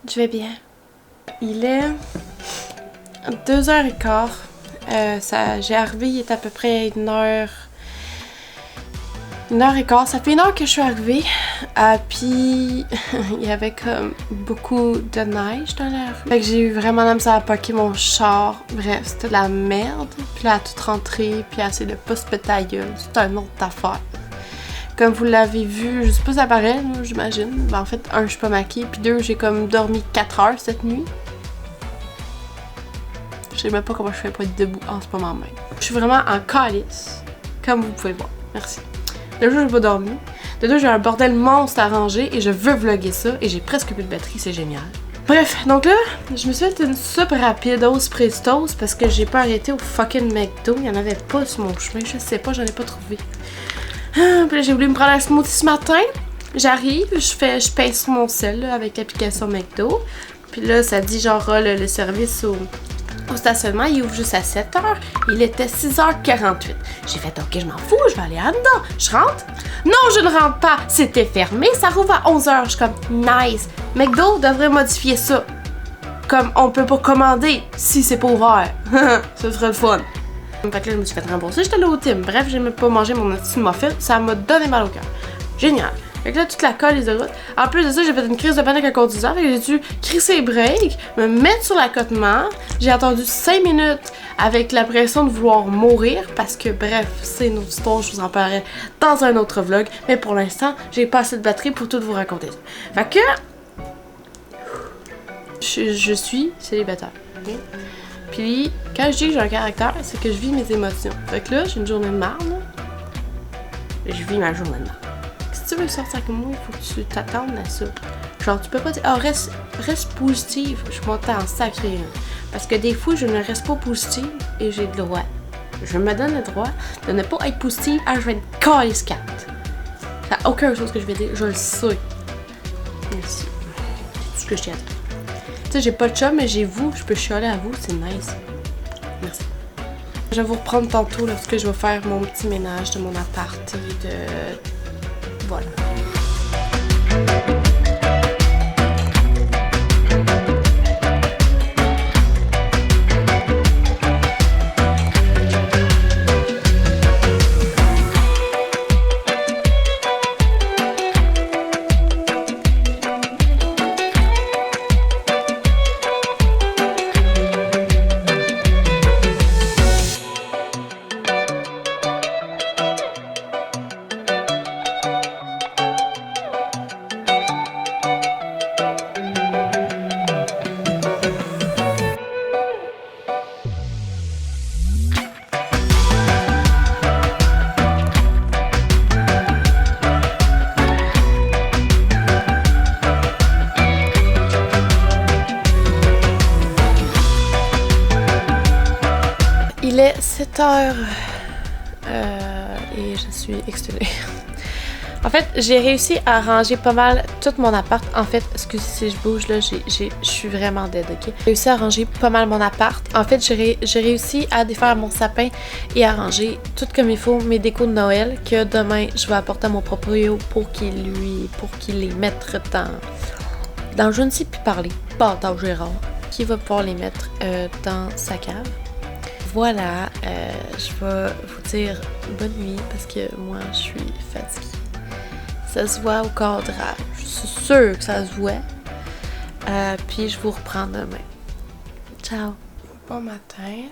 Je vais bien. Il est 2h15. J'ai arrivé, il est à peu près 1h15. Ça fait 1 heure que je suis arrivée. Puis il y avait comme beaucoup de neige dans la rue. Fait que j'ai eu vraiment la misère à parker mon char. Bref, c'était de la merde. Puis là, à toute rentrée, puis à essayer de pas se péter la gueule. C'est une autre affaire. Comme vous l'avez vu, je sais pas si ça paraît, j'imagine. Ben, en fait, 1, je suis pas maquillée. Puis 2, j'ai comme dormi 4 heures cette nuit. Je sais même pas comment je fais pour être debout en ce moment même. Je suis vraiment en calice, comme vous pouvez voir. Merci. De jour, j'ai pas dormi. De deux, j'ai un bordel monstre à ranger et je veux vlogger ça et j'ai presque plus de batterie, c'est génial. Bref, donc là, je me suis fait une soupe rapide au Prestos parce que j'ai pas arrêté au fucking McDo. Il y en avait pas sur mon chemin, je sais pas, j'en ai pas trouvé. Puis là, j'ai voulu me prendre un smoothie ce matin. J'arrive, je pince mon sel là, avec l'application McDo. Puis là, ça dit genre le service au stationnement, il ouvre juste à 7h. Il était 6h48. J'ai fait ok, je m'en fous, je vais aller en dedans. Je rentre? Non, je ne rentre pas. C'était fermé, ça rouvre à 11h. Je suis comme nice. McDo devrait modifier ça. Comme on peut pas commander si c'est pas ouvert. Ce serait le fun. Fait que là, je me suis fait rembourser, j'étais allée au Tim. Bref, j'ai même pas mangé mon petit muffin, ça m'a donné mal au cœur. Génial. Fait que là, toute la colle de route. En plus de ça, j'ai fait une crise de panique à conduiseur. Fait que j'ai dû crisser les breaks, me mettre sur l'accotement. J'ai attendu 5 minutes avec l'impression de vouloir mourir parce que, bref, c'est une autre histoire, je vous en parlerai dans un autre vlog. Mais pour l'instant, j'ai pas assez de batterie pour tout vous raconter. Fait que je suis célibataire. Okay? Puis, quand je dis que j'ai un caractère, c'est que je vis mes émotions. Fait que là, j'ai une journée de marde. Je vis ma journée de marde. Si tu veux sortir avec moi, il faut que tu t'attendes à ça. Genre, tu peux pas dire, ah, reste positive. Je m'entends en sacré. Parce que des fois, je ne reste pas positive et j'ai le droit. Je me donne le droit de ne pas être positive. Ah, je vais être calice 4. Ça n'a aucune chose que je vais dire. Je le sais. Merci. C'est tout ce que je tiens à dire. Tu sais, j'ai pas de chum, mais j'ai vous. Je peux chialer à vous. C'est nice. Merci. Je vais vous reprendre tantôt lorsque je vais faire mon petit ménage de mon appart et de... Voilà. Il est 7h et je suis exténuée. En fait, j'ai réussi à ranger pas mal tout mon appart. En fait, excusez si je bouge là, je suis vraiment dead, ok? J'ai réussi à ranger pas mal mon appart. En fait, j'ai réussi à défaire mon sapin et à ranger tout comme il faut mes décos de Noël que demain je vais apporter à mon proprio pour qu'il les mette dans je ne sais plus parler, Bâtard Gérard, qui va pouvoir les mettre dans sa cave. Voilà, je vais vous dire bonne nuit parce que moi je suis fatiguée. Ça se voit au cadrage, je suis sûre que ça se voit. Puis je vous reprends demain. Ciao. Bon matin.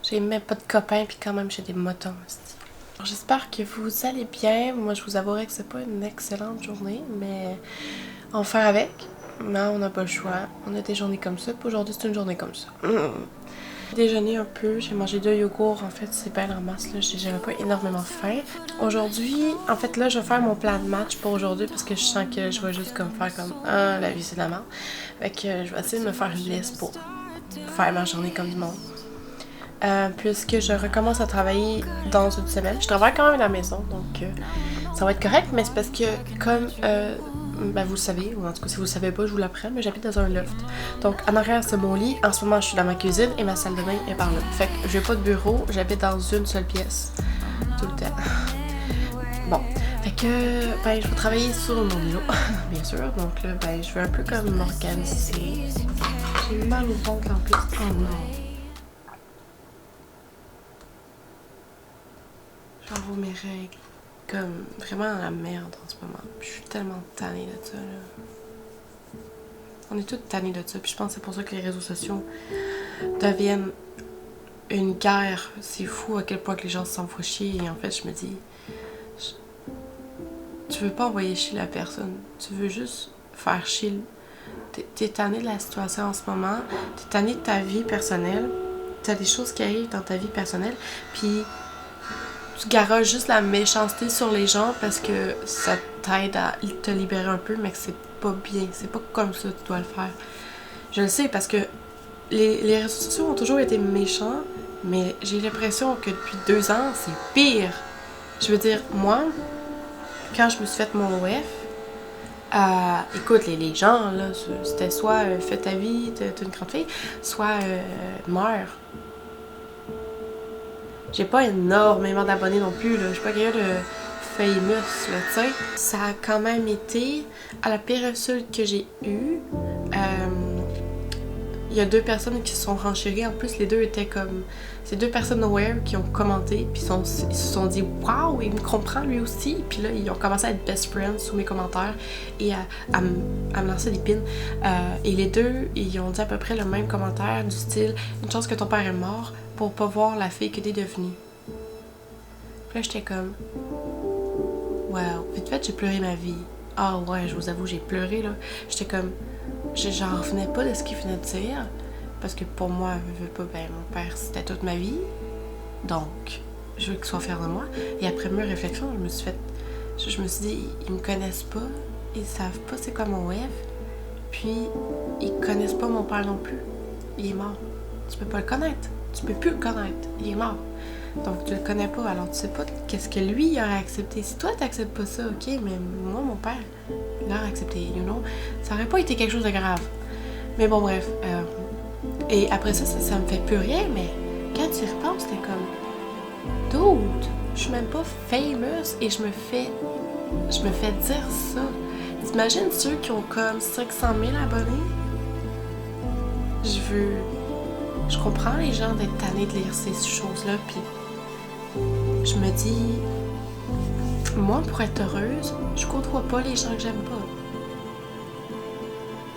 J'ai même pas de copains puis quand même j'ai des motons. J'espère que vous allez bien. Moi, je vous avouerai que c'est pas une excellente journée, mais on va faire avec. Mais on n'a pas le choix. On a des journées comme ça. Puis aujourd'hui, c'est une journée comme ça. Déjeuner un peu. J'ai mangé 2 yogourts. En fait, c'est bien en masse. J'avais pas énormément faim. Aujourd'hui, en fait, là, je vais faire mon plan de match pour aujourd'hui parce que je sens que je vais juste comme faire comme la vie, c'est de la merde. Fait que je vais essayer de me faire une liste pour faire ma journée comme du monde. Puisque je recommence à travailler dans une semaine. Je travaille quand même à la maison, donc ça va être correct, mais c'est parce que comme Ben vous le savez, ou en tout cas si vous le savez pas, je vous l'apprends, mais j'habite dans un loft. Donc en arrière c'est mon lit, en ce moment je suis dans ma cuisine et ma salle de bain est par là. Fait que j'ai pas de bureau, j'habite dans une seule pièce. Tout le temps. Bon. Fait que ben je vais travailler sur mon vélo, bien sûr. Donc là, ben je vais un peu comme m'organiser. J'ai mal au ventre en plus. Oh non. J'envoie mes règles. Comme vraiment la merde en ce moment. Puis je suis tellement tannée de ça là. On est toutes tannées de ça. Puis je pense que c'est pour ça que les réseaux sociaux deviennent une guerre. C'est fou à quel point que les gens se sentent chier. Et en fait je me dis, tu veux pas envoyer chier la personne. Tu veux juste faire chier. T'es tanné de la situation en ce moment. T'es tanné de ta vie personnelle. T'as des choses qui arrivent dans ta vie personnelle. Puis tu garoches juste la méchanceté sur les gens parce que ça t'aide à te libérer un peu, mais que c'est pas bien. C'est pas comme ça que tu dois le faire. Je le sais parce que les réseaux sociaux ont toujours été méchants, mais j'ai l'impression que depuis 2 ans, c'est pire. Je veux dire, moi, quand je me suis fait mon WEF, écoute, les gens, là, c'était soit fais ta vie, t'es une grande fille, soit meurs. J'ai pas énormément d'abonnés non plus, là. Je suis pas quelqu'un de famous, là, tu sais. Ça a quand même été à la pire insulte que j'ai eue. Il y a 2 personnes qui se sont renchéries. En plus, les 2 étaient comme... C'est 2 personnes aware qui ont commenté, puis ils se sont dit « Waouh, il me comprend lui aussi! » Puis là, ils ont commencé à être best friends sous mes commentaires et à me lancer des pins. Et les 2, ils ont dit à peu près le même commentaire du style « Une chance que ton père est mort pour pas voir la fille que t'es devenue. » Puis là, j'étais comme « Wow, vite fait, j'ai pleuré ma vie. » Ah ouais, je vous avoue, j'ai pleuré, là. J'étais comme... J'en revenais pas de ce qu'il venait de dire. Parce que pour moi, je veux pas, ben, mon père, c'était toute ma vie. Donc, je veux qu'il soit fier de moi. Et après mes réflexions, je me suis dit, ils me connaissent pas. Ils savent pas c'est quoi mon web. Puis, ils connaissent pas mon père non plus. Il est mort. Tu peux pas le connaître. Tu peux plus le connaître. Il est mort. Donc, tu le connais pas. Alors, tu sais pas qu'est-ce que lui, il aurait accepté. Si toi, t'acceptes pas ça, ok, mais moi, mon père, il aurait accepté, you know. Ça aurait pas été quelque chose de grave. Mais bon, bref. Et après ça me fait plus rien, mais quand tu y repenses, t'es comme... Dude, je suis même pas famous et je me fais dire ça. T'imagines ceux qui ont comme 500 000 abonnés? Je comprends les gens d'être tannés de lire ces choses-là, puis je me dis... Moi, pour être heureuse, je côtoie pas les gens que j'aime pas.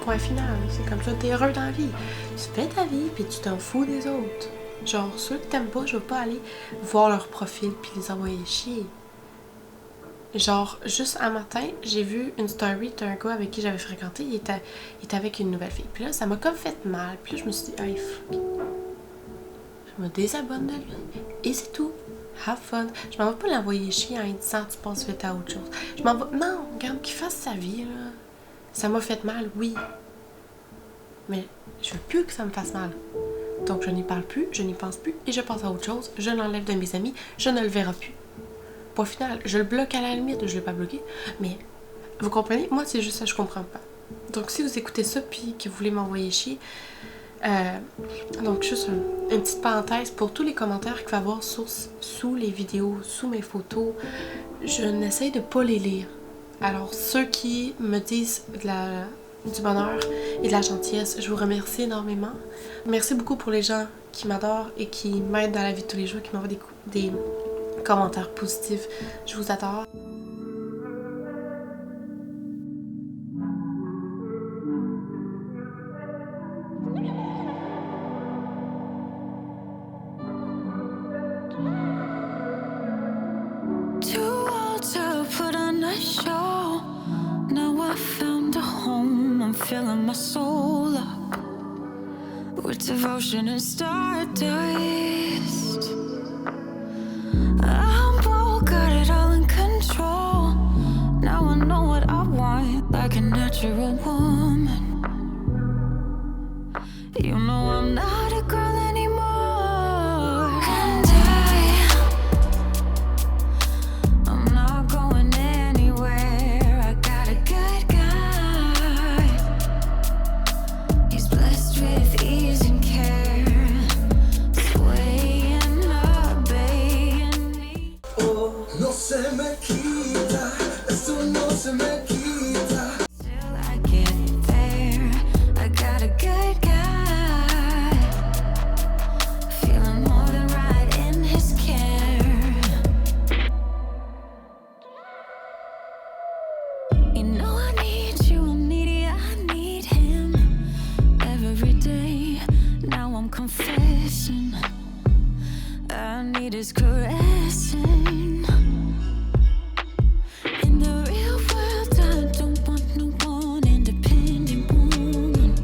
Point final, c'est comme ça, t'es heureux dans la vie. Tu fais ta vie, puis tu t'en fous des autres. Genre, ceux que t'aimes pas, je veux pas aller voir leur profil puis les envoyer chier. Genre, juste un matin, j'ai vu une story d'un gars avec qui j'avais fréquenté, il était avec une nouvelle fille. Puis là, ça m'a comme fait mal. Puis là, je me suis dit, hey, fuck. Je me désabonne de lui. Et c'est tout. Have fun. Je m'en vais pas l'envoyer chier en lui disant, tu penses vite à autre chose. Je m'en vais... Non, regarde, qu'il fasse sa vie, là. Ça m'a fait mal, oui. Mais je veux plus que ça me fasse mal. Donc je n'y parle plus, je n'y pense plus et je pense à autre chose. Je l'enlève de mes amis, je ne le verrai plus. Au final, je le bloque à la limite, je l'ai pas bloqué. Mais vous comprenez? Moi, c'est juste ça, je comprends pas. Donc si vous écoutez ça puis que vous voulez m'envoyer chier, donc juste une petite parenthèse pour tous les commentaires qu'il va y avoir sous les vidéos, sous mes photos, je n'essaie de pas les lire. Alors, ceux qui me disent du bonheur et de la gentillesse, je vous remercie énormément. Merci beaucoup pour les gens qui m'adorent et qui m'aident dans la vie de tous les jours, qui m'envoient des commentaires positifs. Je vous adore. Filling my soul up with devotion and stardust. I'm bold, got it all in control. Now I know what I want, like a natural woman. You know I'm not a girl anymore, and I'm not going anywhere. I got a good guy. need is caressing. In the real world, I don't want no one independent woman,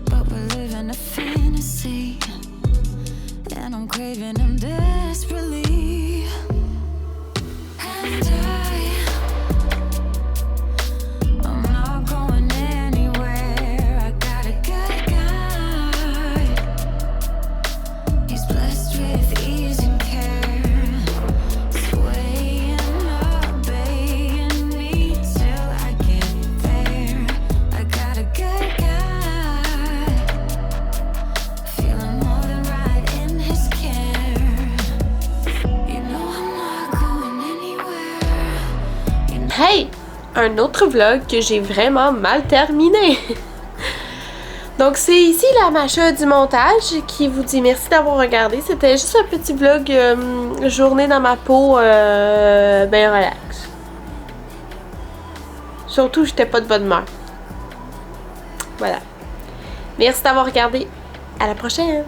but we're living a fantasy, and I'm craving them desperately. And I'm not going anywhere. I got a good guy. He's blessed with ease and care, swaying, obeying me till I get there. I got a good guy, feeling more than right in his care. You know I'm not going anywhere. Hey! Un autre vlog que j'ai vraiment mal terminé! Donc c'est ici la macha du montage qui vous dit merci d'avoir regardé. C'était juste un petit vlog journée dans ma peau ben relax. Surtout j'étais pas de bonne humeur. Voilà. Merci d'avoir regardé. À la prochaine!